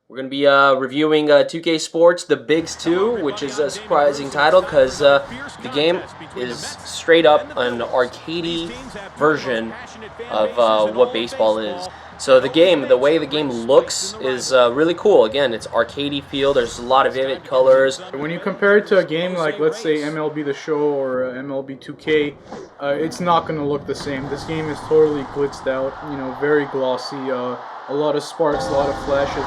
We're going to be reviewing 2K Sports The Bigs 2, which is a surprising title because the game is straight up an arcadey version of what baseball is. So the way the game looks is really cool. Again, it's arcadey feel. There's a lot of vivid colors. When you compare it to a game like, let's say, MLB The Show or MLB 2K, it's not going to look the same. This game is totally glitzed out, very glossy, a lot of sparks, a lot of flashes.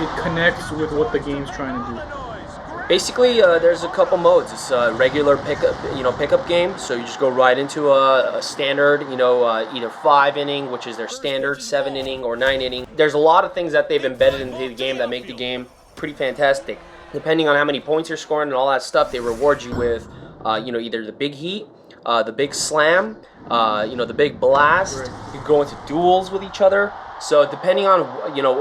It connects with what the game's trying to do. Basically, there's a couple modes. It's a regular pickup game, so you just go right into a standard, either 5-inning, which is their standard, 7-inning, or 9-inning. There's a lot of things that they've embedded into the game that make the game pretty fantastic. Depending on how many points you're scoring and all that stuff, they reward you with, either the big heat, the big slam, the big blast. Right. You go into duels with each other. So depending on,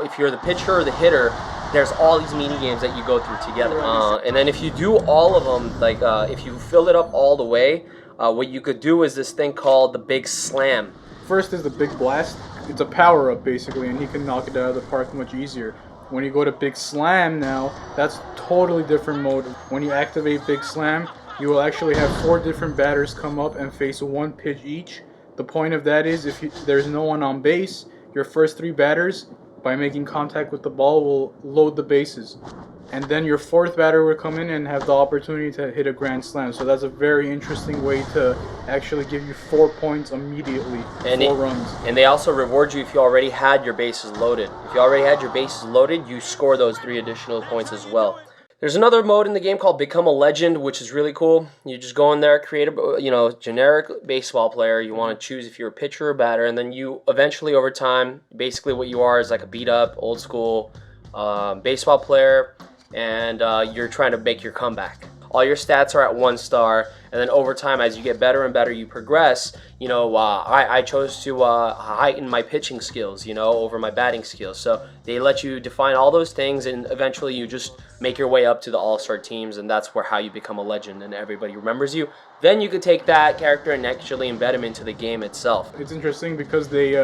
if you're the pitcher or the hitter, there's all these mini games that you go through together. And then if you do all of them, like if you fill it up all the way, what you could do is this thing called the big slam. First is the big blast. It's a power-up basically, and he can knock it out of the park much easier. When you go to big slam now, that's totally different mode. When you activate big slam, you will actually have 4 different batters come up and face 1 pitch each. The point of that is if there's no one on base, your first 3 batters, by making contact with the ball, will load the bases. And then your 4th batter will come in and have the opportunity to hit a grand slam. So that's a very interesting way to actually give you 4 points immediately, and 4 runs. And they also reward you if you already had your bases loaded. If you already had your bases loaded, you score those 3 additional points as well. There's another mode in the game called Become a Legend, which is really cool. You just go in there, create a generic baseball player. You want to choose if you're a pitcher or batter, and then you eventually, over time, basically what you are is like a beat-up, old-school baseball player, and you're trying to make your comeback. All your stats are at 1 star, and then over time, as you get better and better, you progress. I chose to heighten my pitching skills, over my batting skills. So they let you define all those things, and eventually you just make your way up to the all-star teams, and that's how you become a legend, and everybody remembers you. Then you could take that character and actually embed him into the game itself. It's interesting because they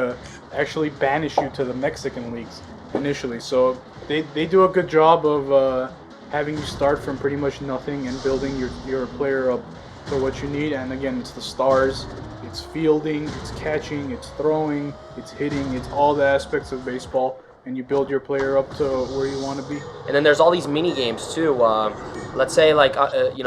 actually banish you to the Mexican leagues initially, so they do a good job of having you start from pretty much nothing and building your player up to what you need. And again, it's the stars, it's fielding, it's catching, it's throwing, it's hitting, it's all the aspects of baseball, and you build your player up to where you want to be. And then there's all these mini games too. Let's say you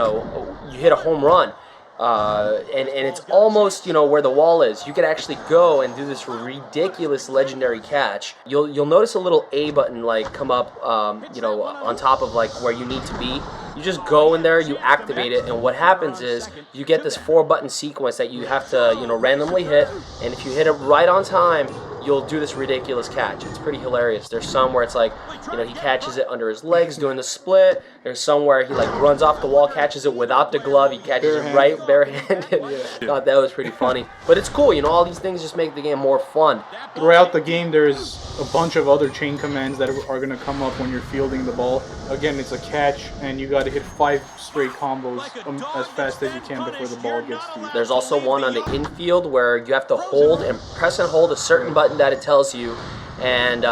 hit a home run. And it's almost, where the wall is. You could actually go and do this ridiculous legendary catch. You'll notice a little A button come up, on top of where you need to be. You just go in there, you activate it, and what happens is you get this 4-button sequence that you have to, randomly hit, and if you hit it right on time, you'll do this ridiculous catch. It's pretty hilarious. There's some where it's he catches it under his legs doing the split. There's some where he runs off the wall, catches it without the glove. He catches it right barehanded. Yeah. Thought that was pretty funny. But it's cool. All these things just make the game more fun. Throughout the game, there's a bunch of other chain commands that are going to come up when you're fielding the ball. Again, it's a catch, and you got to hit 5 straight combos as fast as you can before the ball gets to you. There's also one on the infield where you have to press and hold a certain button that it tells you, and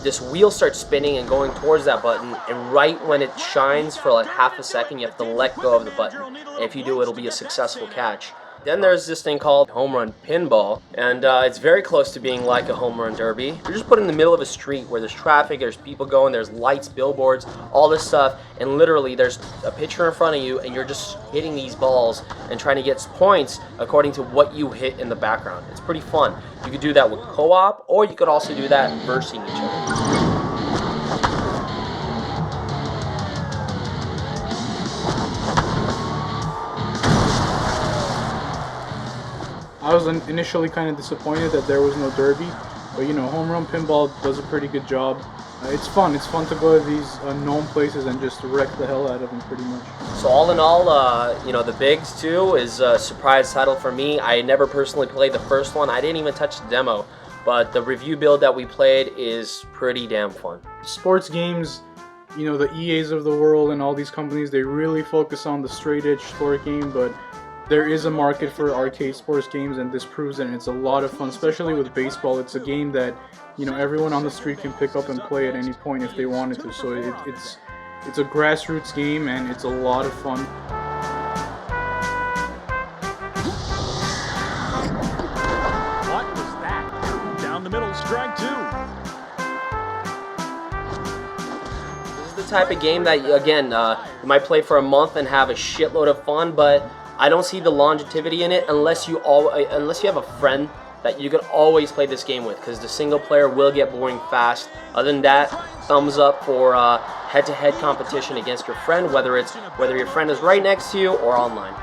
this wheel starts spinning and going towards that button, and right when it shines for half a second, you have to let go of the button. And if you do, it'll be a successful catch. Then there's this thing called home run pinball, and it's very close to being like a home run derby. You're just put in the middle of a street where there's traffic, there's people going, there's lights, billboards, all this stuff, and literally there's a pitcher in front of you, and you're just hitting these balls and trying to get points according to what you hit in the background. It's pretty fun. You could do that with co-op, or you could also do that versing each other. I was initially kind of disappointed that there was no derby, but home run pinball does a pretty good job. It's fun. It's fun to go to these known places and just wreck the hell out of them, pretty much. So all in all, the Bigs 2 is a surprise title for me. I never personally played the first one. I didn't even touch the demo, but the review build that we played is pretty damn fun. Sports games, the EAs of the world and all these companies, they really focus on the straight edge sport game, but there is a market for arcade sports games, and this proves it, and it's a lot of fun, especially with baseball. It's a game that everyone on the street can pick up and play at any point if they wanted to. So it's a grassroots game, and it's a lot of fun. What was that? Down the middle, strike 2. This is the type of game that, again, you might play for a month and have a shitload of fun, but I don't see the longevity in it unless you have a friend that you could always play this game with, because the single player will get boring fast. Other than that, thumbs up for head-to-head competition against your friend, whether your friend is right next to you or online.